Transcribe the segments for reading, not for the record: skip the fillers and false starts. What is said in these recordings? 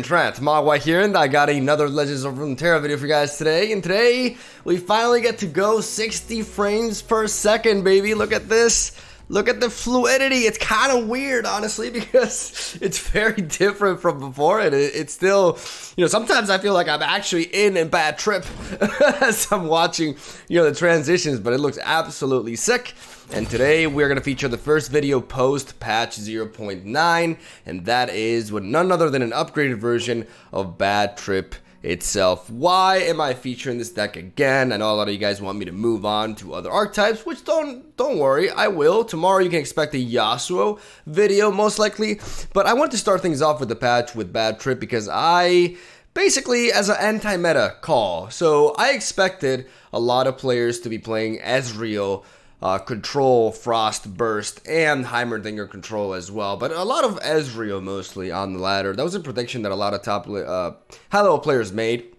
MegaMogwai here, and I got another Legends of Runeterra video for you guys today. And today, we finally get to go 60 frames per second, baby. Look at this. Look at the fluidity. It's kind of weird, honestly, because it's very different from before. And it's still, sometimes I feel like I'm actually in a bad trip as I'm watching, the transitions, but it looks absolutely sick. And today we're going to feature the first video post patch 0.9, and that is with none other than an upgraded version of Bad Trip itself. Why am I featuring this deck again? I know a lot of you guys want me to move on to other archetypes, which don't worry, I will. Tomorrow you can expect a Yasuo video most likely, but I want to start things off with the patch with Bad Trip because basically as an anti-meta call. So I expected a lot of players to be playing Ezreal, Control, Frost Burst, and Heimerdinger Control as well, but a lot of Ezreal mostly on the ladder. That was a prediction that a lot of top high-level players made,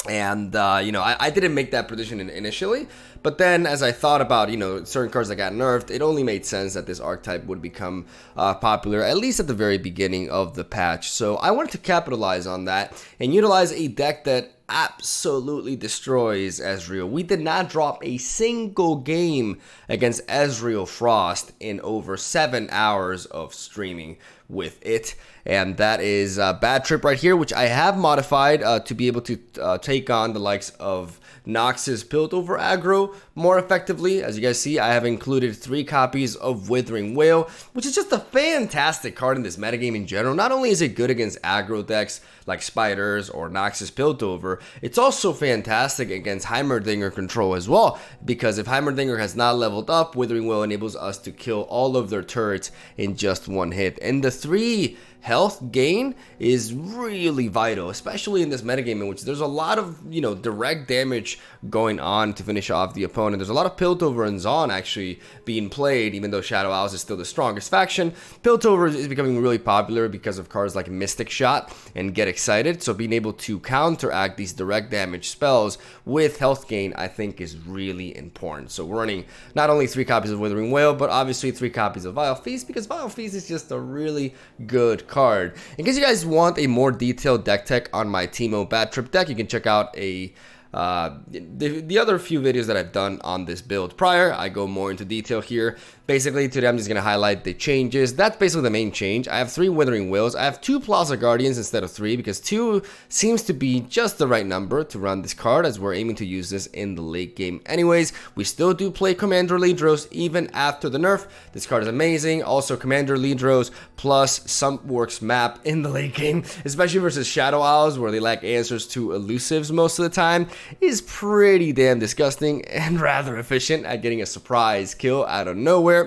and I didn't make that prediction initially, but then as I thought about certain cards that got nerfed, it only made sense that this archetype would become popular, at least at the very beginning of the patch. So I wanted to capitalize on that and utilize a deck that absolutely destroys Ezreal. We did not drop a single game against Ezreal Frost in over 7 hours of streaming with it, and that is Bad Trip right here, which I have modified to be able to take on the likes of Nox's Piltover aggro more effectively. As you guys see, I have included 3 copies of Withering Wail, which is just a fantastic card in this metagame in general. Not only is it good against aggro decks like Spiders or Nox's Piltover, it's also fantastic against Heimerdinger Control as well, because if Heimerdinger has not leveled up, Withering Wail enables us to kill all of their turrets in just one hit. And the 3 health gain is really vital, especially in this metagame in which there's a lot of direct damage going on to finish off the opponent. There's a lot of Piltover and Zaun actually being played, even though Shadow Owls is still the strongest faction. Piltover is becoming really popular because of cards like Mystic Shot and Get Excited, so being able to counteract these direct damage spells with health gain I think is really important. So we're running not only 3 copies of Withering Wail, but obviously 3 copies of Vile Feast, because Vile Feast is just a really good card. In case you guys want a more detailed deck tech on my Teemo Bad Trip deck, you can check out the other few videos that I've done on this build prior. I go more into detail here. Basically, today I'm just going to highlight the changes. That's basically the main change. I have 3 Withering Wails. I have 2 Plaza Guardians instead of 3 because 2 seems to be just the right number to run this card, as we're aiming to use this in the late game anyways. We still do play Commander Lidros even after the nerf. This card is amazing. Also, Commander Lidros plus Sumpworks map in the late game, especially versus Shadow Owls where they lack answers to elusives most of the time, is pretty damn disgusting and rather efficient at getting a surprise kill out of nowhere.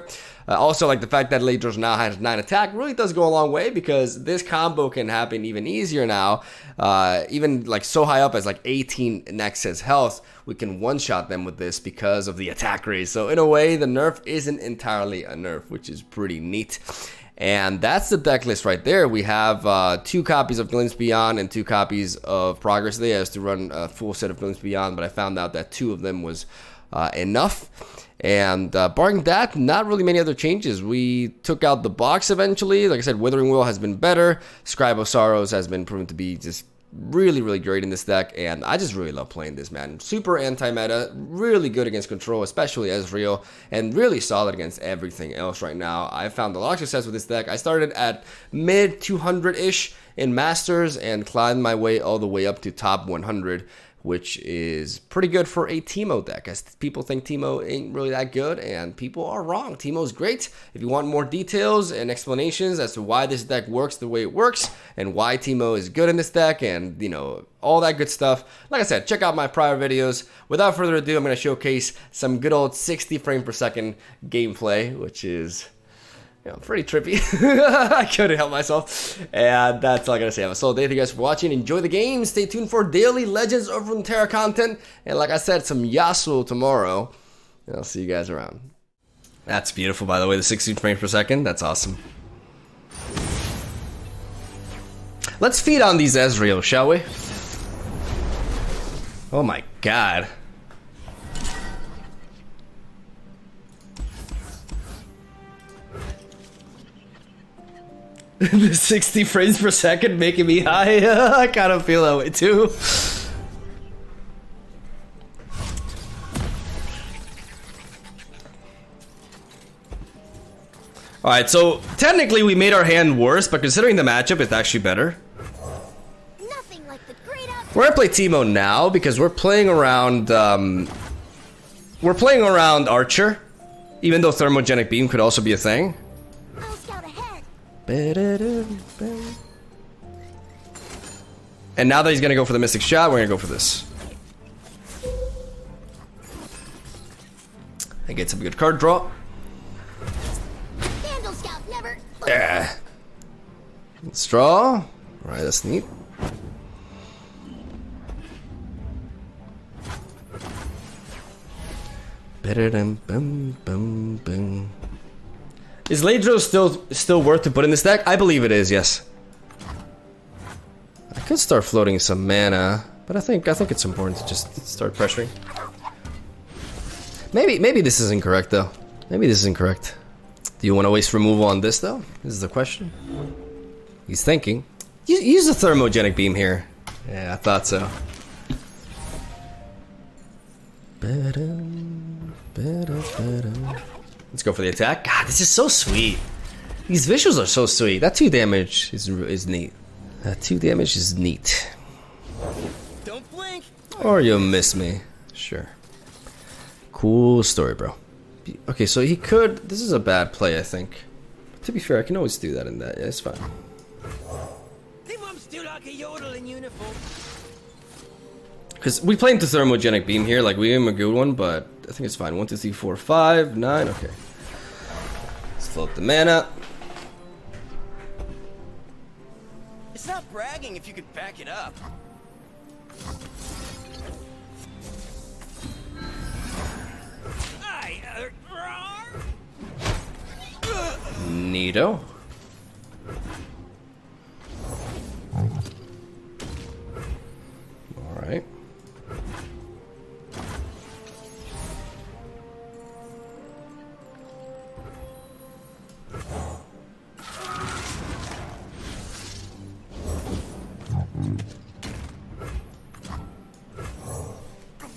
Also, like the fact that Lidros now has 9 attack really does go a long way, because this combo can happen even easier now. Even like so high up as like 18 Nexus health, we can one-shot them with this because of the attack raise. So in a way, the nerf isn't entirely a nerf, which is pretty neat. And that's the deck list right there. We have 2 copies of Glimpse Beyond and 2 copies of Progress Day. I used to run a full set of Glimpse Beyond, but I found out that 2 of them was enough. And barring that, not really many other changes. We took out the box eventually. Like I said, Withering Wail has been better. Scribe of Sorrows has been proven to be just really, really great in this deck, and I just really love playing this, man. Super anti-meta, really good against Control, especially Ezreal, and really solid against everything else right now. I found a lot of success with this deck. I started at mid 200-ish in Masters and climbed my way all the way up to top 100, which is pretty good for a Teemo deck, as people think Teemo ain't really that good, and people are wrong. Teemo's great. If you want more details and explanations as to why this deck works the way it works, and why Teemo is good in this deck, and all that good stuff, like I said, check out my prior videos. Without further ado, I'm going to showcase some good old 60 frame per second gameplay, which is pretty trippy. I couldn't help myself. And that's all I gotta say. Have a solid day. Thank you guys for watching. Enjoy the game. Stay tuned for daily Legends of Runeterra content. And like I said, some Yasuo tomorrow. And I'll see you guys around. That's beautiful, by the way, the 60 frames per second. That's awesome. Let's feed on these Ezreal, shall we? Oh my god. The 60 frames per second making me high. I kind of feel that way too. Alright, so technically we made our hand worse, but considering the matchup, it's actually better. Nothing like the great out. We're gonna play Teemo now because we're playing around Archer, even though thermogenic beam could also be a thing. I'll scout ahead. And now that he's gonna go for the mystic shot, we're gonna go for this. And get some good card draw. Vandal scout never. Yeah. Straw. Alright, that's neat. Is Ladro still worth to put in this deck? I believe it is, yes. I could start floating some mana, but I think it's important to just start pressuring. Maybe this is incorrect though. Maybe this is incorrect. Do you want to waste removal on this though? This is the question. He's thinking. Use the thermogenic beam here. Yeah, I thought so. Let's go for the attack. God, this is so sweet. These visuals are so sweet. That 2 damage is neat. That 2 damage is neat. Don't blink. Or you'll miss me. Sure. Cool story, bro. Okay, so he could. This is a bad play, I think. To be fair, I can always do that in that. Yeah, it's fine. Hey, Mom's still like a yodel in uniform. Because we play into thermogenic beam here, like we gave him a good one, but I think it's fine. 1, 2, 3, 4, 5, 9. Okay. Let's float the mana. It's not bragging if you could back it up. Neato. Alright.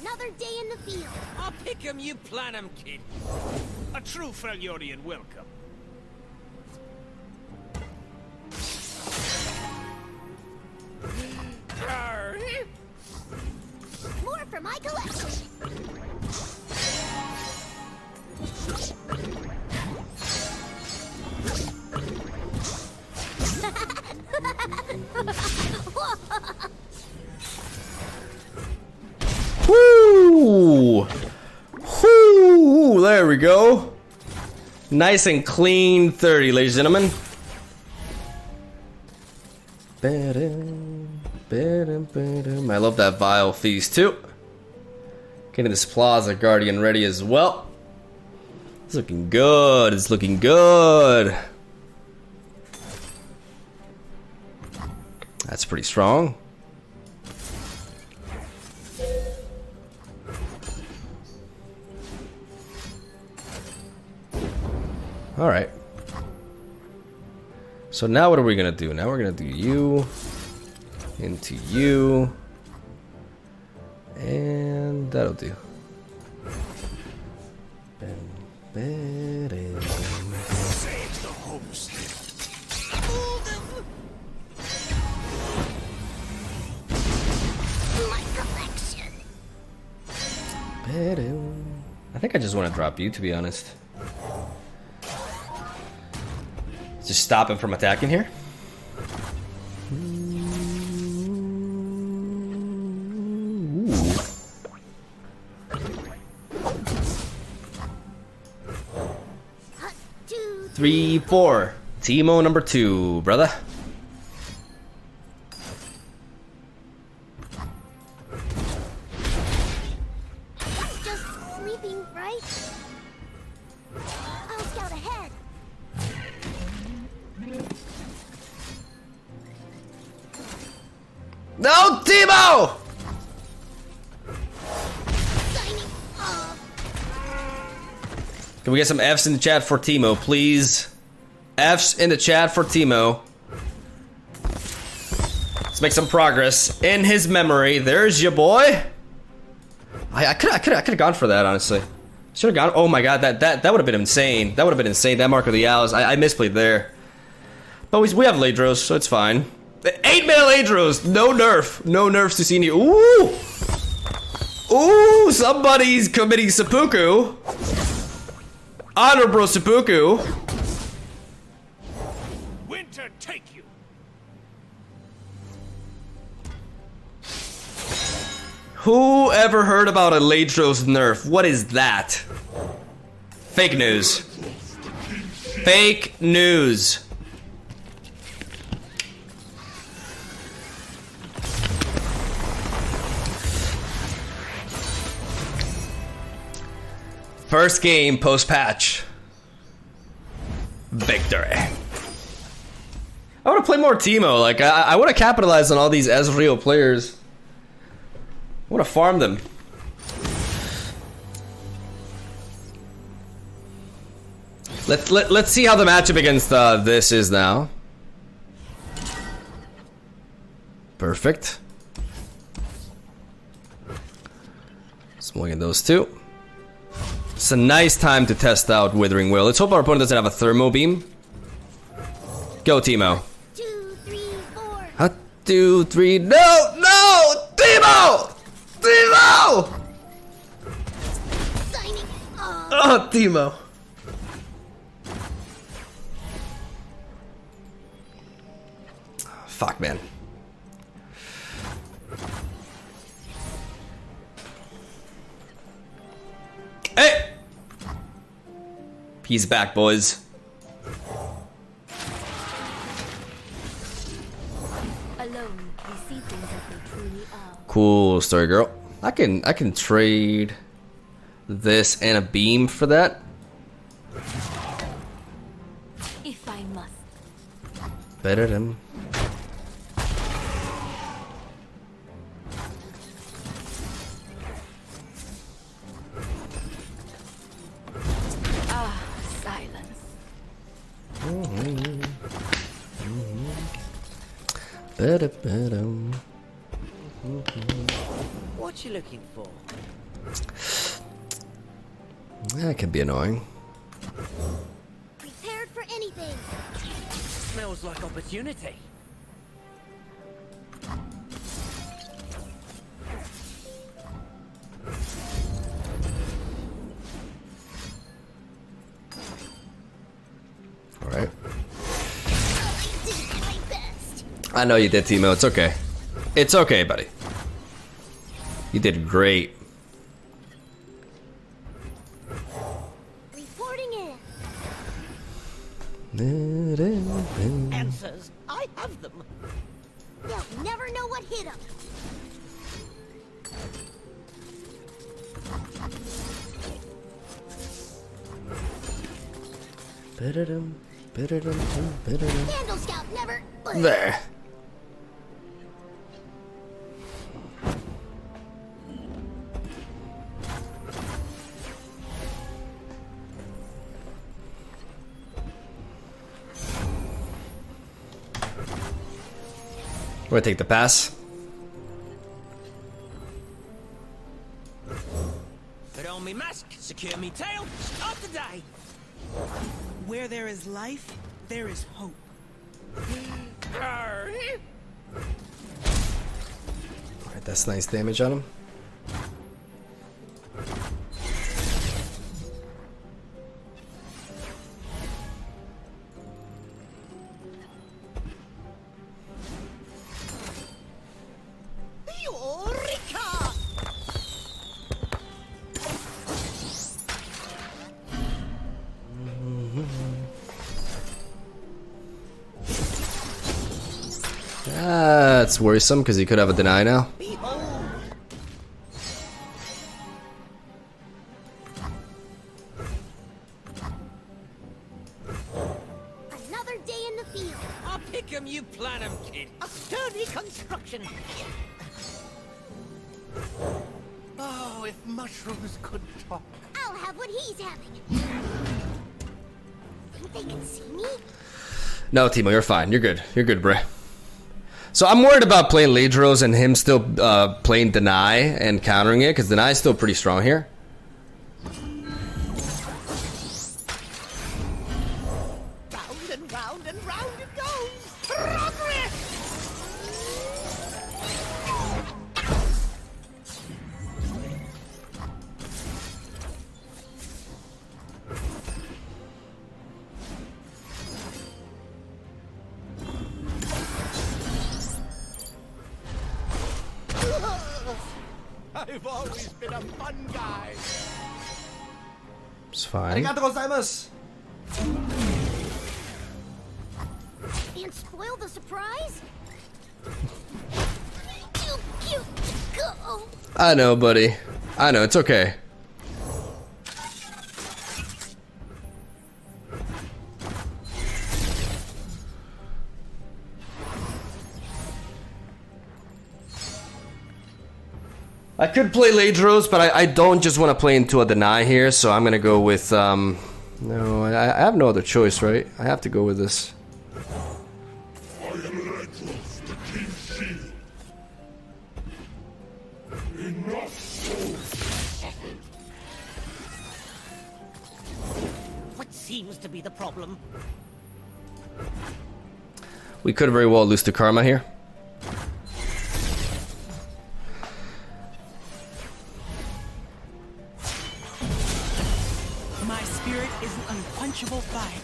Another day in the field. I'll pick 'em, you plan 'em, kid. A true Freljordian welcome. More for my collection. Woo! Woo! There we go. Nice and clean 30, ladies and gentlemen. I love that Vile Feast too. Getting this Plaza Guardian ready as well. It's looking good. It's looking good. That's pretty strong. All right. So now what are we gonna do? Now we're gonna do you into you, and that'll do. Save the host. My collection. I think I just want to drop you, to be honest. Just stop him from attacking here. Ooh. 2, 3, 4. Teemo number 2, brother. just sleeping, right? I'll scout ahead. No, Teemo! Signing off. Can we get some F's in the chat for Teemo, please? F's in the chat for Teemo. make some progress in his memory. There's your boy. I could have gone for that, honestly. Should have gone. Oh my god, that would have been insane. That would have been insane. That Mark of the Owls. I misplayed there. But we have Ladros, so it's fine. 8-mana Ladros. No nerf. No nerfs to senior. Ooh. Ooh, somebody's committing seppuku. Honorable seppuku. Winter take you. Who ever heard about a Ladros nerf? What is that? Fake news. Fake news. First game post-patch. Victory. I want to play more Teemo. Like, I want to capitalize on all these Ezreal players. I want to farm them. Let's see how the matchup against this is now. Perfect. Swinging those two. It's a nice time to test out Withering Will. Let's hope our opponent doesn't have a Thermo Beam. Go, Teemo. 2, 3, 4. 1, 2, 3. No! No! Teemo! Teemo! Signing off. Oh, Teemo. Fuck, man. Hey! He's back, boys. Alone, we see things as they truly are. Cool story, girl. I can trade this and a beam for that. If I must. Better than. Silence. Better. What you looking for? That could be annoying. Prepared for anything. Smells like opportunity. All right. I did my best. I know you did, Teemo. It's okay. It's okay, buddy. You did great. Reporting in. Answers, I have them. They'll never know what hit them. Vandal Scout never. There. We're gonna take the pass. Put on me mask, secure me tail, start the day. Where there is life, there is hope. Alright, that's nice damage on him. Eureka! That's worrisome because he could have a deny now. Behold! Another day in the field. I'll pick 'em, you plan 'em, kid. A sturdy construction. Oh, if mushrooms could talk. I'll have what he's having. Think they can see me? No, Teemo, you're fine. You're good. You're good, bruh. So I'm worried about playing Ladros and him still playing Deny and countering it, because Deny is still pretty strong here. Round and round and round it goes. Progress! I've always been a fun guy. It's fine. And spoil the surprise? You cute go. I know, buddy. I know, it's okay. I could play Ladros, but I don't just want to play into a Deny here, so I'm gonna go with, no, I have no other choice, right? I have to go with this. I am Ladros, the King's Shield. Enough souls suffered. What seems to be the problem? We could very well lose to Karma here. My spirit is an unquenchable fire.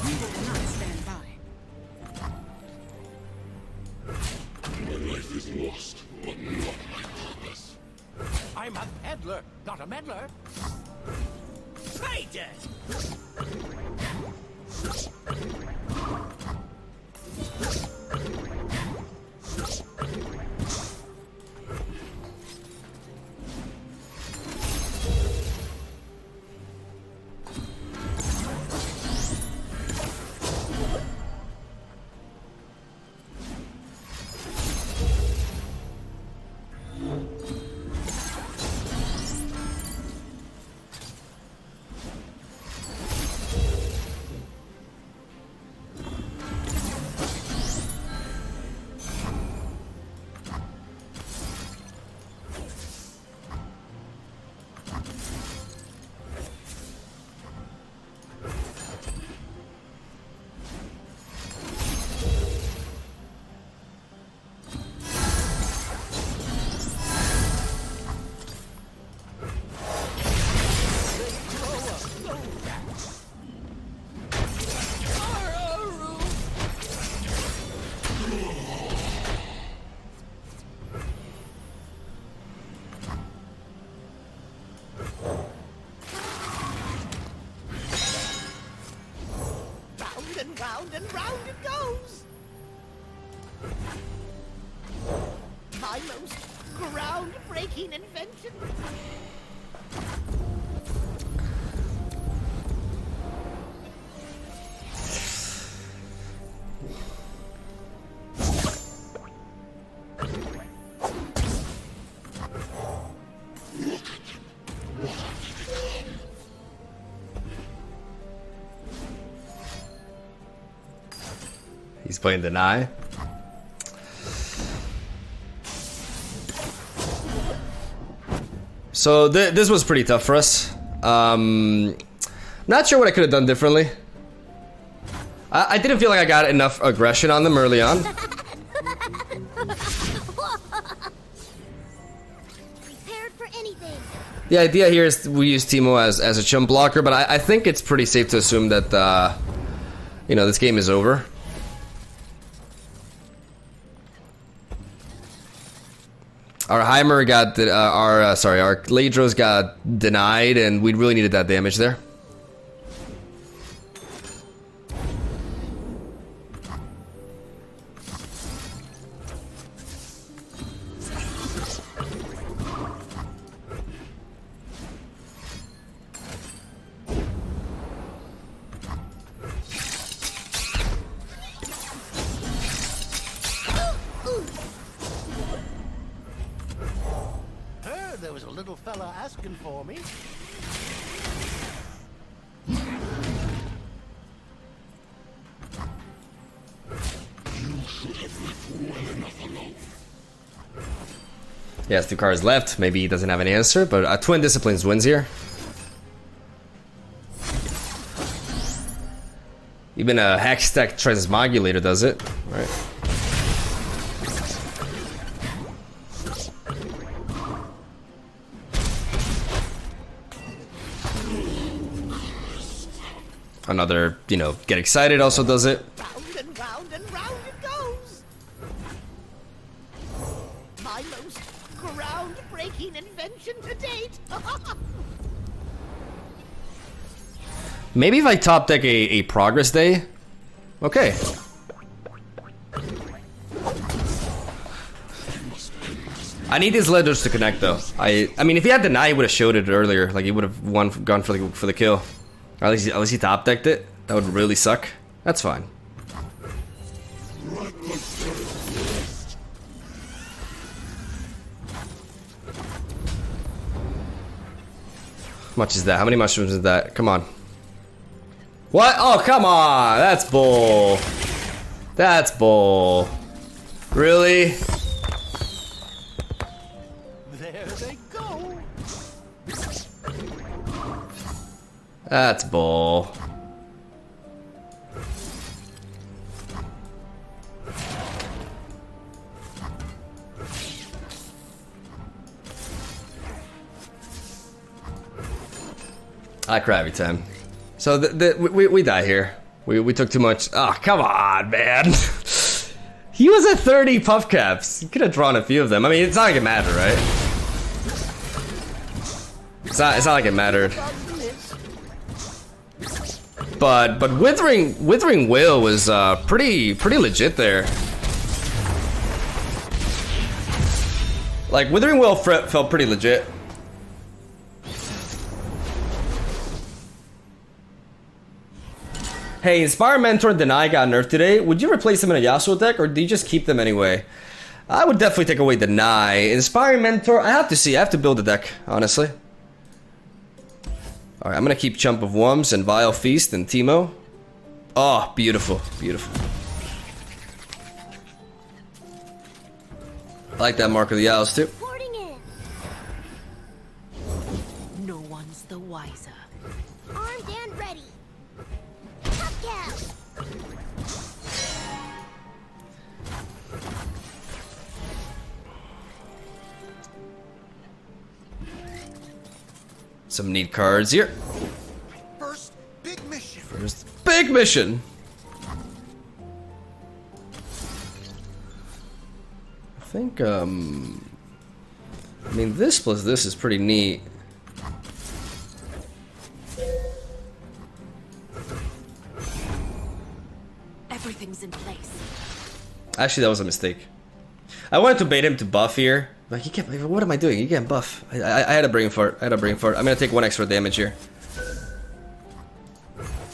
We will not stand by. My life is lost, but not my purpose. I'm a peddler, not a meddler. Play dead! Round and round it goes. My most groundbreaking invention. He's playing Deny. So this was pretty tough for us. Not sure what I could have done differently. I didn't feel like I got enough aggression on them early on. Prepared for anything. The idea here is we use Teemo as a chump blocker, but I think it's pretty safe to assume that you know, this game is over. Our Heimer got our Ladros got denied, and we really needed that damage there. There was a little fella asking for me. He has 2 cards left. Maybe he doesn't have an answer, but Twin Disciplines wins here. Even a Hextech Transmogulator does it. Right. Another, you know, Get Excited also does it. Round and round and round it goes. My most groundbreaking invention to date. Maybe if I top deck a Progress Day. Okay. I need these ledgers to connect though. I mean, if he had Deny, he would have showed it earlier. Like he would have gone for the kill. Or at least he top decked it. That would really suck. That's fine. How much is that? How many mushrooms is that? Come on. What? Oh, come on. That's bull. That's bull. Really? There they go. That's bull. I cry every time. So we die here. We took too much. Oh, come on, man. He was at 30 puff caps. He could have drawn a few of them. I mean, it's not like it mattered, right? It's not like it mattered. But Withering Will was pretty legit there. Like Withering Will felt pretty legit. Hey, Inspire Mentor and Deny got nerfed today. Would you replace them in a Yasuo deck, or do you just keep them anyway? I would definitely take away Deny. Inspire Mentor, I have to see. I have to build a deck, honestly. Alright, I'm gonna keep Chump of Worms and Vile Feast and Teemo. Oh, beautiful, beautiful. I like that Mark of the Owls too. Reporting in. No one's the wiser. Armed and ready. PUFFCAPS. Some neat cards here. First big mission. First big mission. I think I mean this plus this is pretty neat. Everything's in place. Actually, that was a mistake. I wanted to bait him to buff here. Like, he can't. What am I doing? He can't buff. I had a brain fart. I had a brain fart. I'm gonna take 1 extra damage here.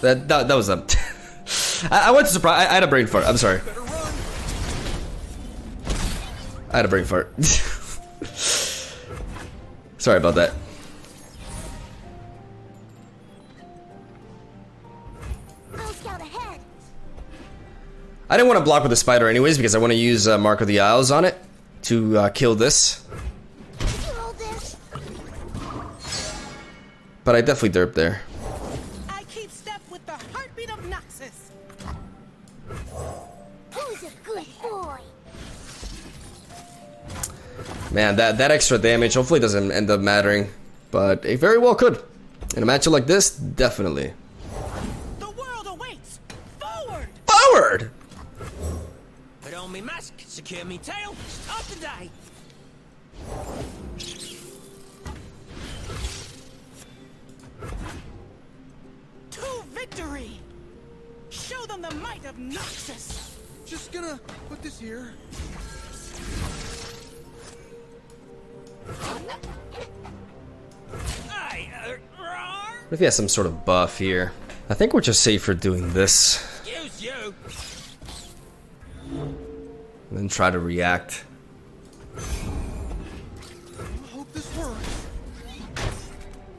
That was a. I went to surprise. I had a brain fart. I'm sorry. I had a brain fart. Sorry about that. I'll scout ahead. I didn't want to block with the spider anyways because I want to use Mark of the Isles on it to kill this. Roll this. But I definitely derped there. I keep step with the heartbeat of Noxus. Who's a good boy? Man, that extra damage hopefully doesn't end up mattering, but it very well could. In a matchup like this, definitely. The world awaits. Forward. Forward! Put on me mask, secure me tail, start the day. To victory. Show them the might of Noxus. Just gonna put this here. What if he has some sort of buff here? I think we're just safer doing this. Excuse you. And then try to react. Hope this works.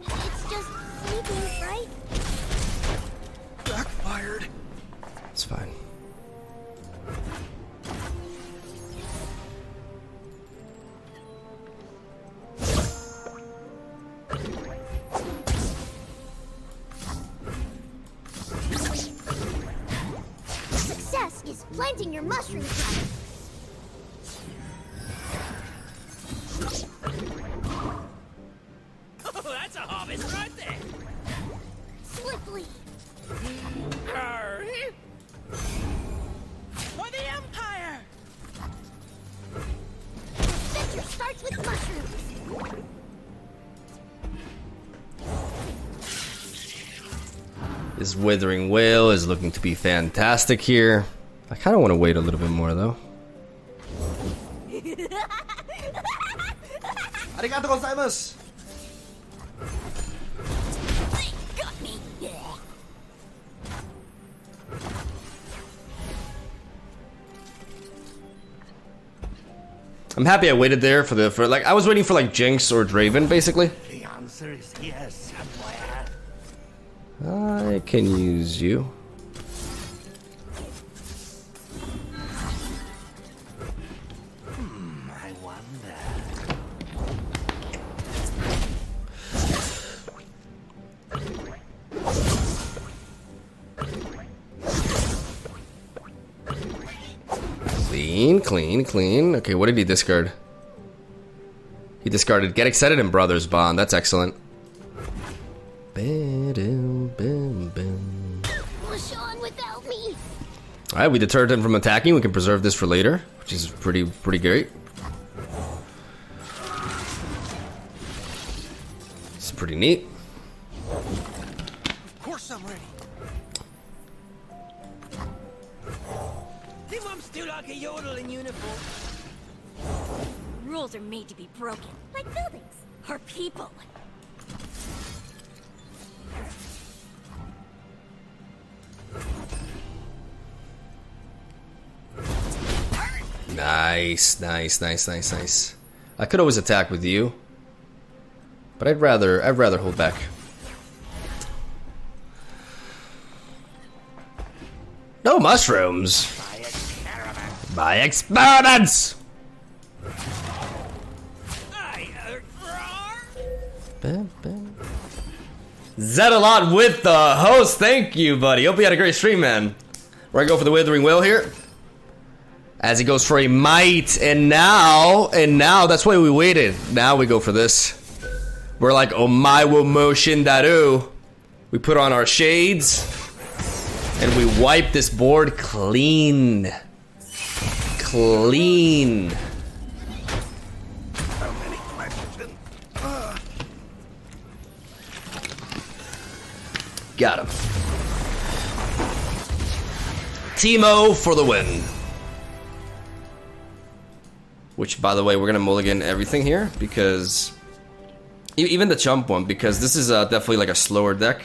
It's just sneaking, right? Backfired. It's fine. planting your mushrooms right. Oh, that's a harvest right there. Swiftly. Hurry. For the Empire! Adventure starts with mushrooms. This withering whale is looking to be fantastic here. I kind of want to wait a little bit more though. Arigato gozaimasu. Got me. I'm happy I waited there for like I was waiting for like Jinx or Draven basically. The answer is yes, somewhere. I can use you. I wonder. Clean. Okay, what did he discard? He discarded Get Excited and Brothers Bond. That's excellent. Push on without me. Alright, we deterred him from attacking. We can preserve this for later, which is pretty great. It's pretty neat. Of course I'm ready. Think I'm still like a yodel in uniform. Rules are made to be broken, like buildings or people. Nice. I could always attack with you, but I'd rather hold back. No mushrooms. By experiments. Zedalot with the host. Thank you, buddy. Hope you had a great stream, man. We're gonna go for the Withering Will here. As he goes for a might, and now, that's why we waited. Now we go for this. We're like, oh my wo motion daru. We put on our shades, and we wipe this board clean. Clean. So many questions. Got him. Teemo for the win. Which, by the way, we're gonna mulligan everything here because even the chump one, because this is definitely like a slower deck.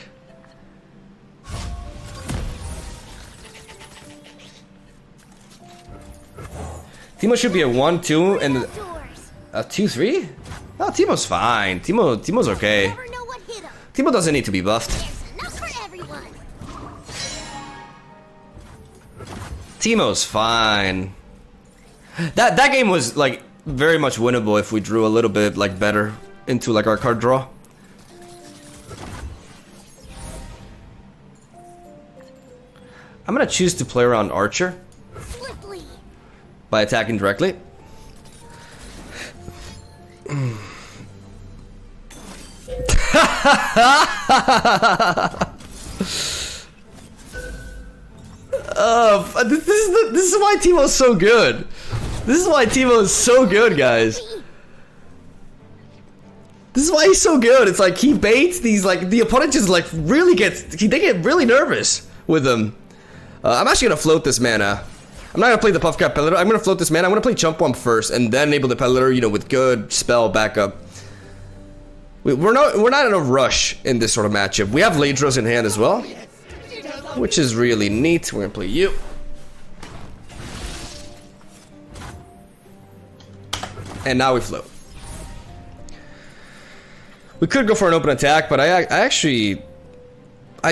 Teemo should be a 1-2 and a 2-3. Oh, Teemo's fine. Teemo's okay. Never know what hit 'em. Teemo doesn't need to be buffed. There's enough for everyone. Teemo's fine. That game was like very much winnable if we drew a little bit like better into like our card draw. I'm gonna choose to play around Archer Swiftly. by attacking directly. This is why Teemo's so good. This is why Teemo is so good, guys. This is why he's so good. It's like he baits these, like the opponent just like really gets, they get really nervous with him. I'm actually gonna float this mana. I'm not gonna play the Puffcap Peddler. I'm gonna float this mana. I'm gonna play Chump Wump first, and then enable the Peddler, you know, with good spell backup. We're not in a rush in this sort of matchup. We have Ladros in hand as well, which is really neat. We're gonna play you. And now we float. We could go for an open attack, but I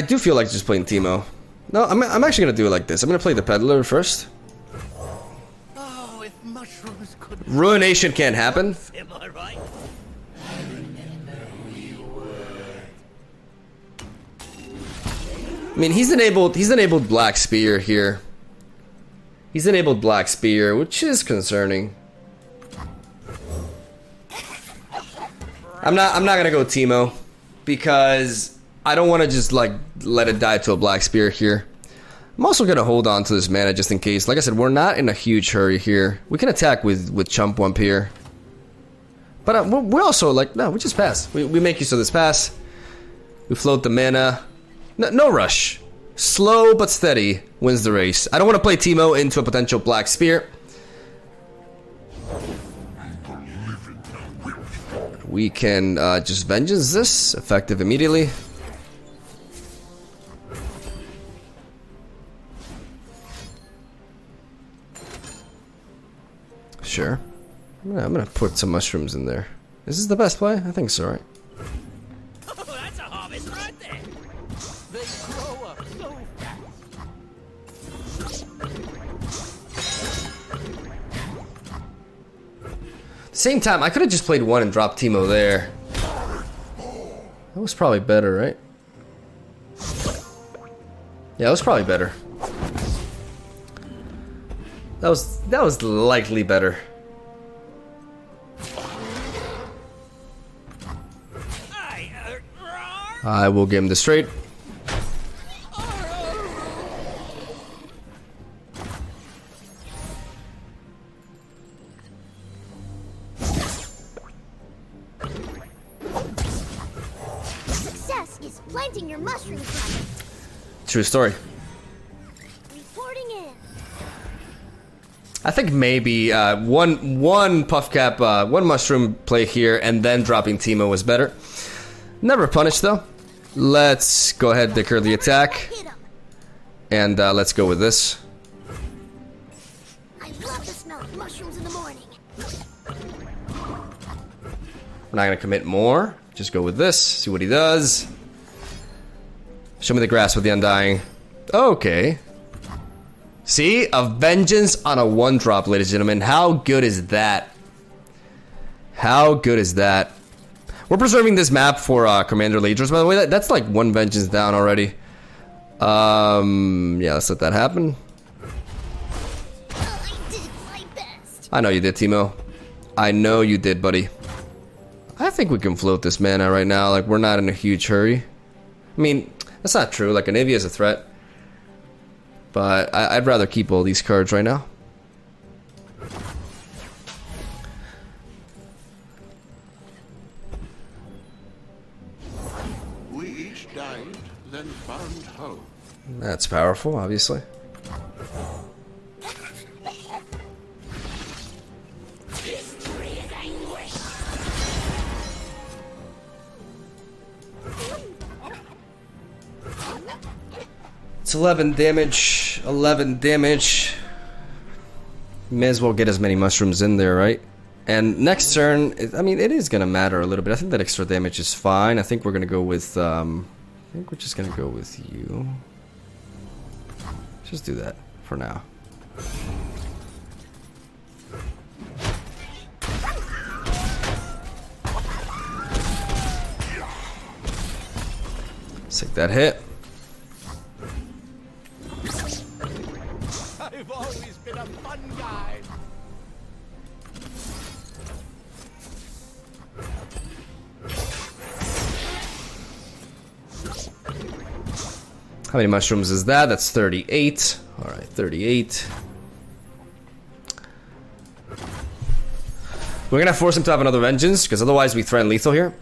do feel like just playing Teemo. No, I'm actually gonna do it like this. I'm gonna play the Peddler first. Oh, if mushrooms could Ruination can't happen. am I right? I mean, he's enabled Black Spear here. He's enabled Black Spear, which is concerning. I'm not gonna go Teemo because I don't want to just like let it die to a Black Spear here. I'm also gonna hold on to this mana just in case. Like I said, we're not in a huge hurry here. We can attack with Chump Wump here, but we're also like, no, we just pass. We make use of this pass. We float the mana. No rush. Slow but steady wins the race. I don't want to play Teemo into a potential Black Spear. We can just Vengeance this, effective immediately. Sure. I'm gonna put some mushrooms in there. Is this the best play? I think so, right? Oh, that's a harvest right there. They grow up so At the same time, I could have just played one and dropped Teemo there. That was probably better, right? Yeah, that was probably better. That was likely better. I will give him the straight. Success is planting your mushroom plant. True story. Reporting in. I think maybe one PUFFCAP, one mushroom play here, and then dropping Teemo was better. Never punished though. Let's go ahead and declare the attack, and let's go with this. I love the smell of mushrooms in the morning. We're not gonna commit more. Just go with this. See what he does. Show me the grass with the Undying. Okay. See? A Vengeance on a 1-drop, ladies and gentlemen. How good is that? How good is that? We're preserving this map for Commander Leaders, by the way. That's like 1 Vengeance down already. Yeah, let's let that happen. I did my best. I know you did, Teemo. I know you did, buddy. I think we can float this mana right now. Like, we're not in a huge hurry. I mean, that's not true. Like, Anivia is a threat. But I'd rather keep all these cards right now. We each died, then found hope. That's powerful, obviously. It's 11 damage. 11 damage. May as well get as many mushrooms in there, right? And next turn, I mean, it is gonna matter a little bit. I think that extra damage is fine. I think we're gonna go with, I think we're just gonna go with you. Just do that for now. Let's take that hit. I've always been a fun guy. How many mushrooms is that? That's 38. Alright, 38. We're gonna force him to have another Vengeance, because otherwise we threaten lethal here.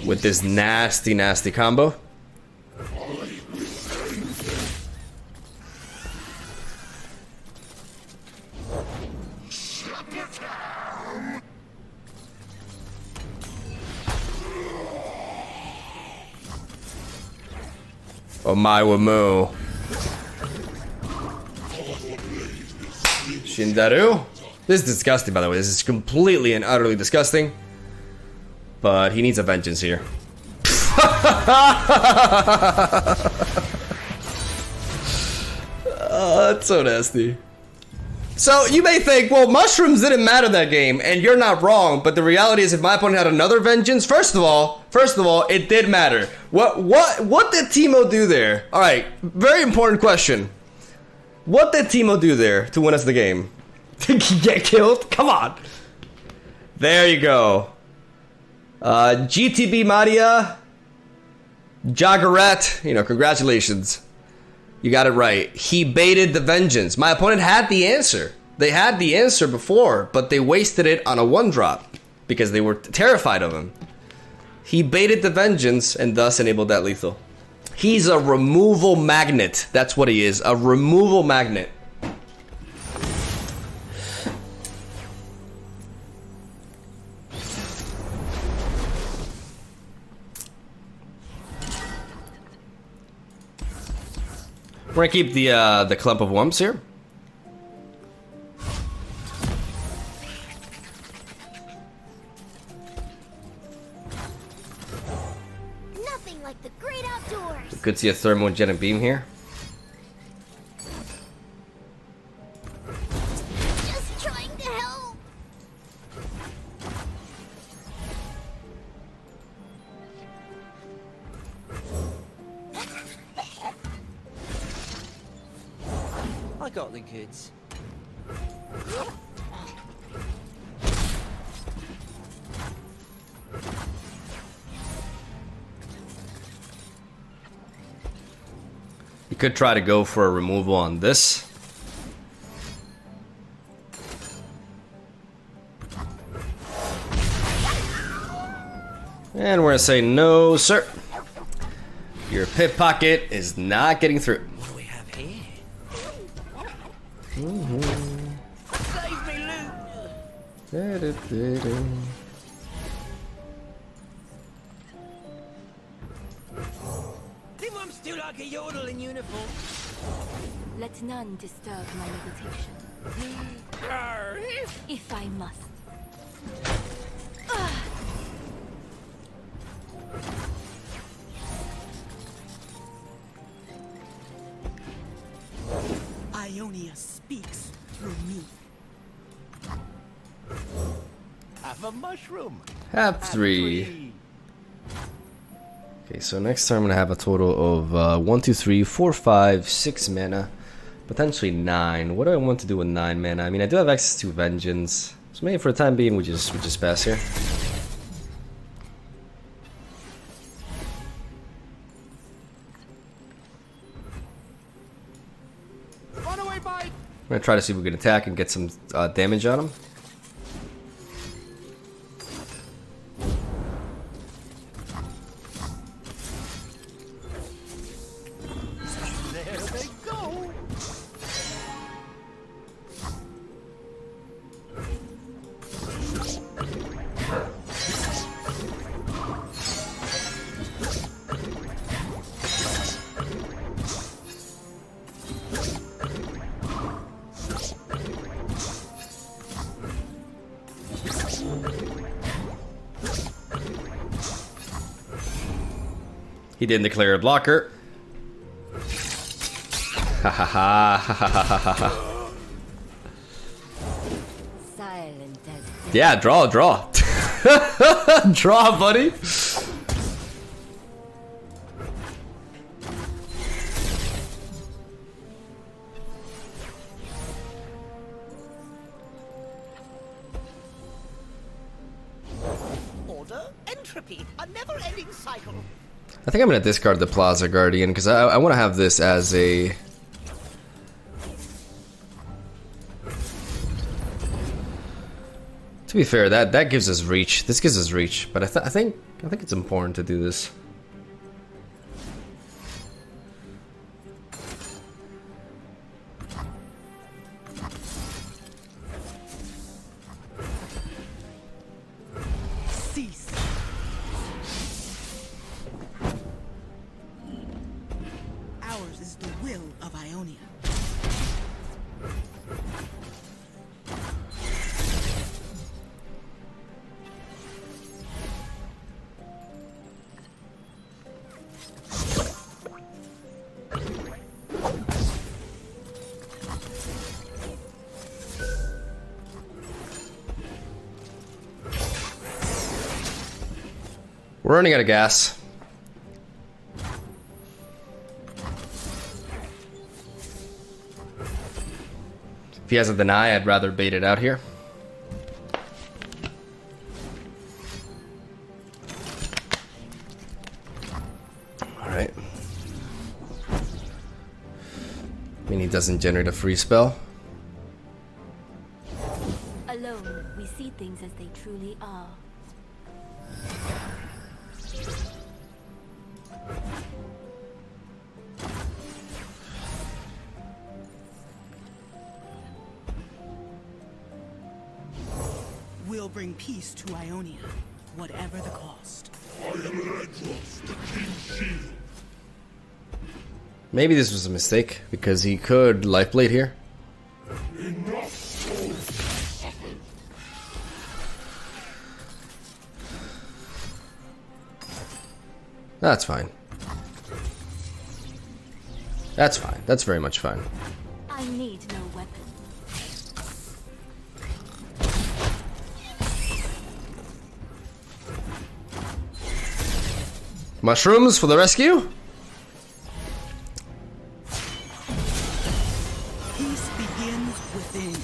With this nasty, nasty combo. Oh my Wamu. Shindaru? This is disgusting, by the way. This is completely and utterly disgusting. But he needs a Vengeance here. Oh, that's so nasty. So you may think, well, mushrooms didn't matter that game, and you're not wrong. But the reality is, if my opponent had another vengeance, first of all, it did matter. What did Teemo do there? All right, very important question. What did Teemo do there to win us the game? Did he get killed? Come on. There you go. GTB Maria, Jagaret, you know, congratulations. You got it right. He baited the vengeance. My opponent had the answer. They had the answer before, but they wasted it on a 1-drop because they were terrified of him. He baited the vengeance and thus enabled that lethal. He's a removal magnet. That's what he is, a removal magnet. We're gonna keep the clump of wumps here. Nothing like the great outdoors. Could see a thermogenic beam here. Just trying to help. I got the goods. You could try to go for a removal on this. And we're gonna say no, sir. Your pit pocket is not getting through. What do we have here? Save me, loot. Them ones still like a yodel in uniform. Let none disturb my meditation. If I must. Ionia speaks through me. Have a mushroom. Have 3. Okay, so next turn I'm gonna have a total of 1, 2, 3, 4, 5, 6 mana, potentially 9. What do I want to do with 9 mana? I mean, I do have access to Vengeance, so maybe for the time being we just pass here. Runaway bite. I'm gonna try to see if we can attack and get some damage on him. There they go. He didn't declare a blocker. Ha ha ha ha ha ha ha. Silent as Yeah, draw. Draw, buddy. Order entropy, a never-ending cycle. I think I'm gonna discard the Plaza Guardian because I want to have this as a. To be fair, that gives us reach. This gives us reach, but I think it's important to do this. Cease. Ours is the will of Ionia. We're running out of gas. If he has a deny, I'd rather bait it out here. Alright. I mean, he doesn't generate a free spell. Alone, we see things as they truly are. We'll bring peace to Ionia, whatever the cost. I am Aggro, the King's Shield. Maybe this was a mistake, because he could Lifeblade here. Enough souls suffered. That's fine. That's fine. That's very much fine. I need no weapon. Mushrooms for the rescue? Peace begins within.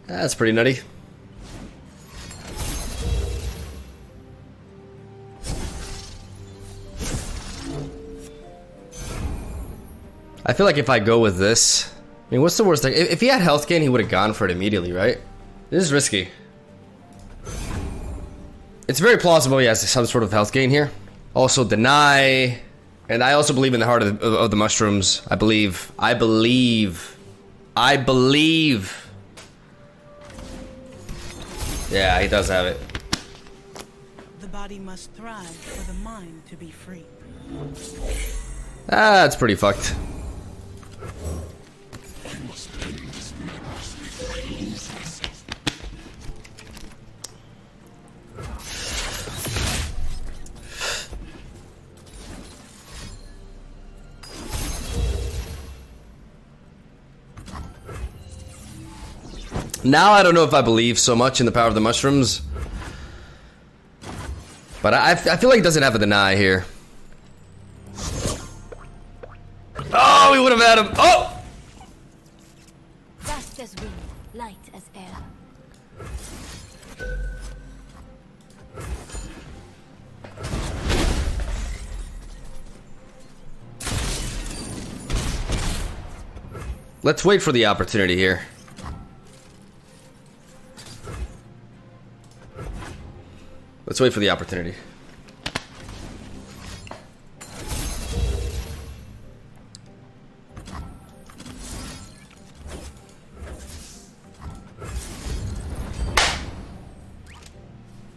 That's pretty nutty. I feel like if I go with this, I mean, what's the worst thing? If he had health gain, he would have gone for it immediately, right? This is risky. It's very plausible he has some sort of health gain here. Also deny, and I also believe in the heart of the mushrooms. I believe. Yeah, he does have it. The body must thrive for the mind to be free. Ah, that's pretty fucked. I must end this madness before I lose myself. Now I don't know if I believe so much in the power of the mushrooms. But I feel like he doesn't have a deny here. Oh, we would have had him. Oh! Fast as wind, light as air. Let's wait for the opportunity here. Let's wait for the opportunity.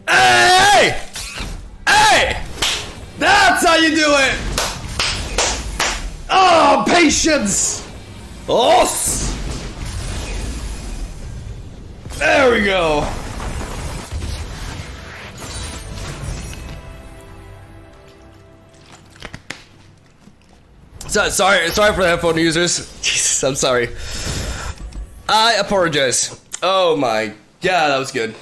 Hey! Hey! That's how you do it! Oh, patience! Oh! There we go. Sorry for the headphone users. Jesus, I'm sorry. I apologize. Oh my god, that was good.